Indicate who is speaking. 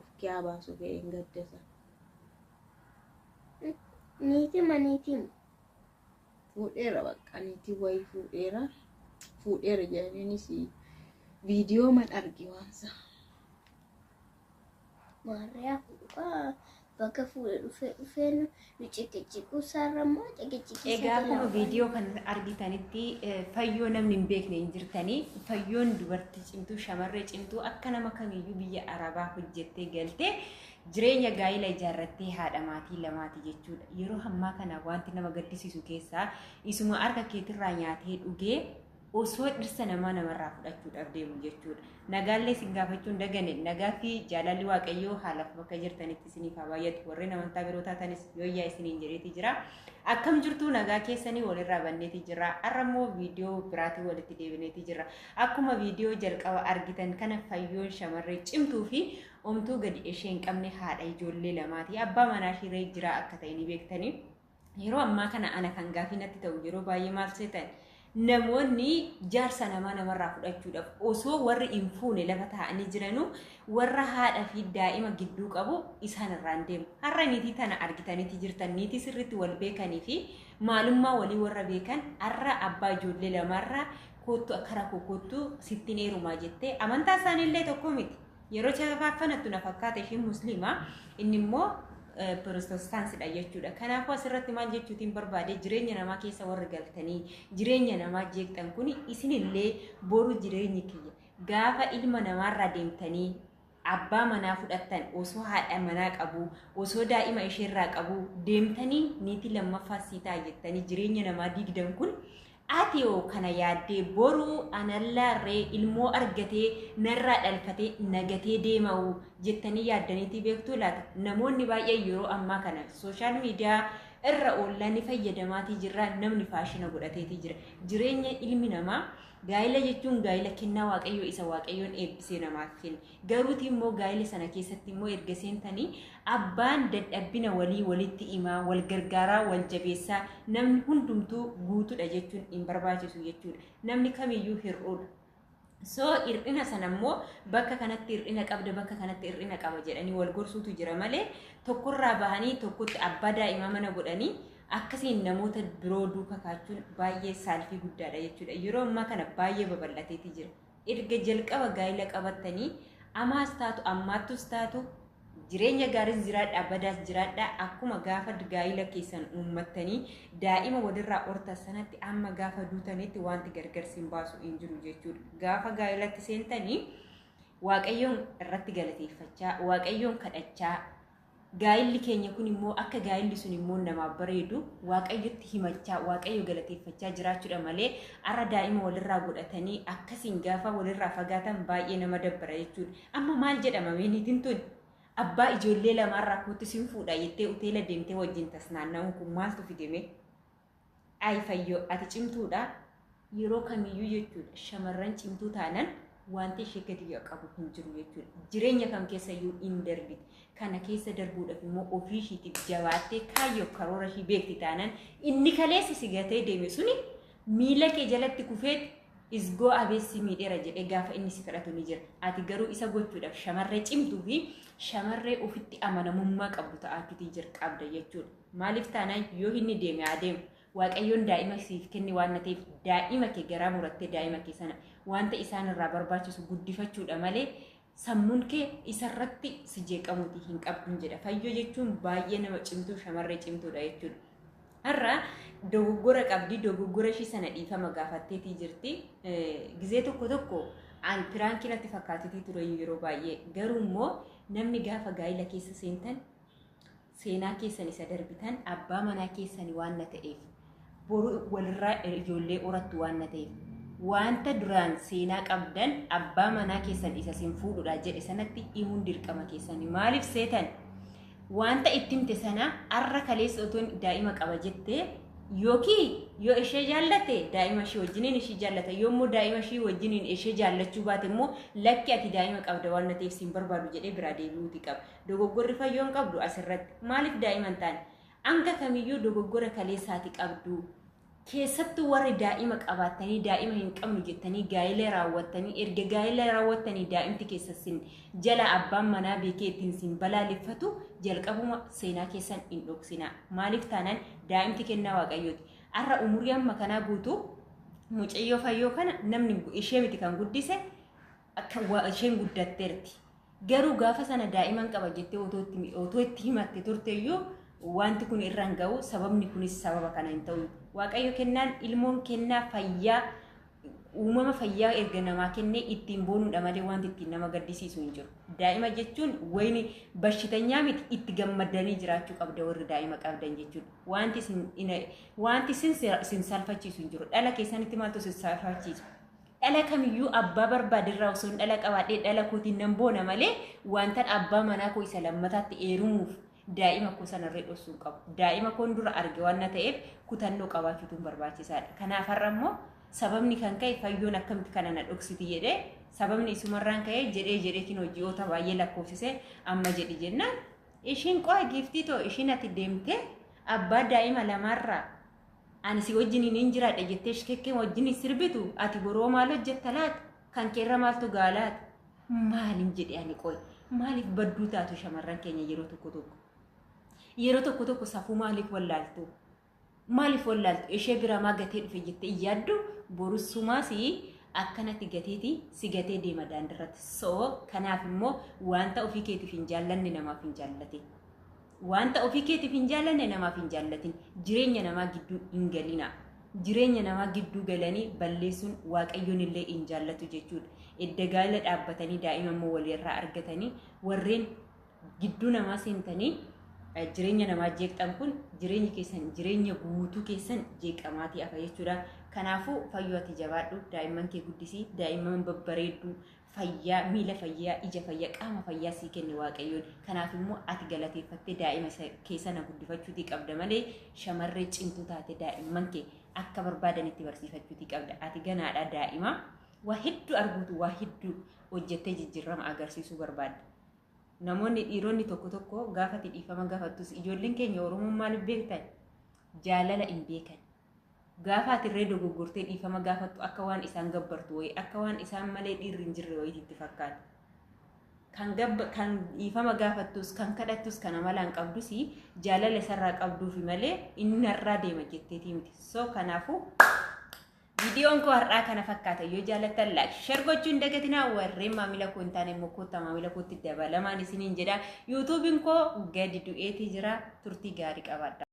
Speaker 1: of kee baasu ga'een gaddasa.
Speaker 2: Niitii
Speaker 1: Fuudheera bakka niitii wayii fuudheera jedhaniinis viidiyoo man argi waansa.
Speaker 2: Maariyaa bakka fuudhee dhufeen ciqiqiquu sarrammoo ciqiqiqii
Speaker 3: Egaa akkuma viidiyoo kan argitanitti fayyoo namni hin beekne hin jirtanii fayyoon dubartii cimtuu shamarree cimtuu akka nama kamiyyuu biyya Arabaa hojjettee galtee jireenya gaa'ila ijaarrattee haadha maatii lamaati jechuudha. Yeroo ammaa kana wanti nama gaddisiisu keessaa isuma harka keetirraa nyaatee dhugee osoo dhirsa namarraa fudhachuudhaaf deemu jechuudha. Nagaallee sin gaafachuun dagane nagaa fi jaalalli waaqayyoo haalaaf bakka jirtanitti isiniif haa baay'atu. Warreen amantaa biroo taatanis yooyyaa isiniin jedheeti jira. Akkam jirtu nagaa keessanii walirraa banneeti jira. Har'ammoo viidiyoo biraatii walitti deebineeti jira. Akkuma viidiyoo jalqaba argitan kana fayyoon shamarree cimtuu fi omtuu gadi ishee hin qabne haadha ijoollee lamaati. Abbaa manaa shiree jira akka ta'e ni beektanii. Yeroo ammaa kana ana kan gaafii natti ta'u yeroo baay'ee maal seetan namoonni jaarsa namarraa fudhachuudhaaf osoo warri hin fuune lafa taa'anii jiranuu warra haadha fi daa'ima gidduu qabu isaan irraan deemu. Har'a niitii tana argitaniiti jirtan niitii sirriitti wal beekanii fi maalummaa walii warra beekan har'a abbaa ijoollee lamaarraa kootu akkara kootu sittiin heerumaa jettee amantaa isaaniillee tokko miti. Yeroo chafaafanattu na fakkaata ishiin musliimaa inni immoo Pirotestaantiidha jechuudha. Kanaafuu asirratti maal jechuutiin barbaade jireenya namaa keessa warri galtanii jireenya namaa jeeqxan kun isinillee boru jireenyi kiyya gaafa ilma namaarraa deemtanii abbaa manaa fudhattan osoo haadha manaa qabu osoo daa'ima isheerraa qabu deemtanii niitii lammaffaa siitaa jettanii jireenya namaa diigdan kun Atiyoo kana yaaddee boru anallaarree ilmoo argatee narraa dhalfatee nagatee deema'u jettanii yaaddaniitii beektuu laata. Namoonni baay'ee yeroo ammaa kana sooshaal miidiyaa irra oolanii fayyadamaatii jirra namni faashina godhateetii jira. Jireenya ilmi namaa gaa'ila jechuun gaa'ila kennaa waaqayyoo isa waaqayyoon eebbisee namaaf kenna. Garuuti immoo gaa'ila sana keessatti immoo erga seentanii abbaan dadhabbina walitti himaa wal gargaaraa wal jabeessaa namni hundumtuu guutuudha jechuun hin barbaachisu jechuudha. Namni kamiyyuu hir'uudha. So hir'ina sana immoo bakka kanatti hir'ina qabda bakka kanatti hir'ina qaba jedhanii wal gorsuutu jira malee tokkorraa bahanii tokkotti abbaa daa'imaa mana godhanii akkasiin namoota biroo duuka kaachuun baay'ee saalfii guddaadha jechuudha. Yeroo ammaa kana baay'ee babal'ateeti jira. Erga jalqaba gaa'ila qabattanii amaas taatu ammaattus taatu jireenya gaariis jiraadha badaas jiraadha akkuma gaafa gaa'ila keessan uummattanii daa'ima walirraa hortan sanatti amma gaafa duutanitti wanti gargarsiin baasu hin jiru jechuudha. Gaafa gaa'ilatti seentanii waaqayyoon irratti galateeffachaa waaqayyoon kadhachaa gaa'illi keenya kun immoo akka gaa'illi sun immoo namaaf bareedu waaqayyotti himachaa waaqayyo galateeffachaa jiraachuudha malee har'a daa'ima walirraa godhatanii akkasiin gaafa walirraa fagaatan baay'ee nama dabbara jechuudha. Amma maal jedhama niitiin tun abbaa ijoollee lamaarraa kootu sin fuudha jettee hoteela deemtee wajjin tasnaanna'uun kun maaltu fidame? Ay fayyoo ati cimtuudha yeroo kamiyyuu jechuudha. Shamarran cimtuu taanan wanti ishee gadi qabu hin jiru jechuudha. Jireenya kam keessa iyyuu hin darbiti. Kana keessa darbuudhaaf immoo ofii ishiitiif jabaattee kaayyoo karoora ishii beekti taanan inni kaleessa si gatee deeme suni miila kee jalatti kufeet isgoo abeessi miidheera jedhee gaafa inni si kadhatu ni jira. Ati garuu isa gochuudhaaf shamarree cimtuu fi shamarree ofitti amanamummaa qabdu ta'aatuutii jira qabda jechuudha. Maaliif taanaan yoo inni deeme adeemu waaqayyoon daa'ima siif kenni waan ta'eef daa'ima kee garaa murattee daa'ima kee sana wanta isaan irraa barbaachisu guddifachuudha malee sammuun kee isarratti si jeeqamuuti hin qabdun jedha. Fayyoo jechuun baay'ee nama cimtuu shamarree cimtuudha jechuudha. Har'a dogoggora qabdi dogoggora ishii sana dhiifama gaafatteetii jirti. Gizee tokko an piraankii natti fakkaatitii ture yeroo baay'ee garuu immoo namni gaafa gaa'ila keessa seentan seenaa keessan isa darbitan abbaa manaa keessanii waan na ta'eef boru walirraa ijoollee horattu waan na ta'eef wanta duraan seenaa qabdan abbaa manaa keessan isa sin fuudhuudha jedhe sanatti himuun dirqama keessanii maaliif seetan wanta itti himte sana har'a kaleessa otoo daa'ima qaba jettee yookiin yoo ishee jaallatte daa'ima ishee wajjiniin ishee jaallata yoommoo daa'ima ishee wajjiniin ishee jaallachuu baate immoo lakki ati daa'ima qabda waan ta'eef siin barbaadu jedhee biraa deebi'uuti qaba. Dogoggorri fayyoon qabdu asirratti maaliif daa'ima hin taane hanga kamiyyuu dogoggora kaleessaati qabdu keessattuu warri daa'ima qabaatanii daa'ima hin qabnu jettanii gaa'ela raawwattanii erga gaa'ela raawwattanii daa'imti keessan jala abbaan manaa beekee ittiin sin balaaleffatu jalqabuma seenaa keessan hin dhoksinaa. Maaliif taanaan daa'imti kennaa Waaqayyooti. Har'a umurii amma kanaa guutuu mucayyoo fayyoo kana namni ishee miti kan guddise akka isheen guddatteerti. Garuu gaafa sana daa'iman qaba jettee otoo itti himatte turteeyyuu wanti kun irraan ga'u sababni kunis sababa kana hin ta'u. Waaqayyo kennaan ilmoon kennaa fayyaa uumama fayyaa erga namaa kennee ittiin boonuudha malee wanti ittiin nama gaddisiisu hin jiru. Daa'ima jechuun wayni bashitanyaa miti itti gammadanii jiraachuu qabda warri daa'ima qabdan jechuudha. Wanti sin salphachiisu hin jiru. Dhala keessanitti maaltu sin salphachiisu? Dhala kamiyyuu abbaa barbaadirraa osoo hin dhala qabaadhee dhala kootiin nan boona malee wanta abbaa manaa koo isa lammataatti eerumuuf daa'ima koo sanarree dhoksuu qabu. Daa'ima koon dura arge waan ta'eef kutannoo qabaachuutu barbaachisaadha. Kanaaf har'a immoo sababni kan ka'e fayyoon akkamitti kana na dhoksiti jedhee sababni isumarraan ka'e jedhee kin hojiiota baay'ee lakkoofsisee amma jedhi jennaan ishiin qo'a giiftii too ishiin ati deemtee abbaa daa'ima lamaarraa ani si wajjiniin hin jiraadha jettee shikekkee wajjiniin sirbitu ati boroo maal hojjetta laata kan keerra maaltu gaalaata maaliin jedhee ani qo'e maaliif badduu taatu shamarran keenya yeroo tokko safuu maaliif wallaaltu ishee bira maa gatee dhufe jettee yaaddu borussumaas akkanatti gateeti si gatee deema daandirratti soo kanaaf immoo wanta ofii keetiif hin jaallanne namaaf hin jaallatin wanta ofii keetiif hin jaallanne namaaf hin jaallatin jireenya namaa gidduu hin galina jireenya namaa gidduu galanii balleessuun Waaqayyoon illee hin jaallatu jechuudha. Edda gaala dhaabbatanii daa'ima immoo walirraa argatanii warreen gidduu namaa seentanii jireenya namaa jeeqxan kun jireenyi keessan jireenya guutuu keessan jeeqamaatii afa jechuudha. Kanaafuu fayyoo ati jabaadhu daa'imman kee guddisii daa'imman babbareeddu fayyaa miila fayyaa ija fayyaa qaama fayyaa sii kenne Waaqayyoon. Kanaaf immoo ati galateeffattee daa'ima keessana guddifachuutii qabda malee shamarree cimtuu taate daa'imman kee akka barbaadanitti barsiifachuutii qabda. Ati ganaadha daa'ima waa hedduu arguutu waa hedduu hojjettee jijjiirama agarsiisuu barbaadda. Namoonni dhiironni tokko gaafa dhiifama gaafattus ijoolleen keenya Oromoon maaliif beektan jaalala hin beekan. Gaafa ati irree dogoggortee dhiifama gaafattu akka waan isaan gabbartu wayii akka waan isaan malee dhiirri hin jirre wayiitti itti fakkaata. Kan dhiifama gaafattus kan kadhattus kana malaan qabdus jaalala isarraa qabduufi malee inni irraa deema jetteetii miti. So kanaafuu Videoon koo har'aa kana fakkaata yoo jaallattan like share gochuun dagatinaa warreen maamila koo hin taane immoo kottaa maamila kootti dabalamaan isiniin jedha. YouTubein koo gadi du'eetii jira turtii gaarii qabaadha.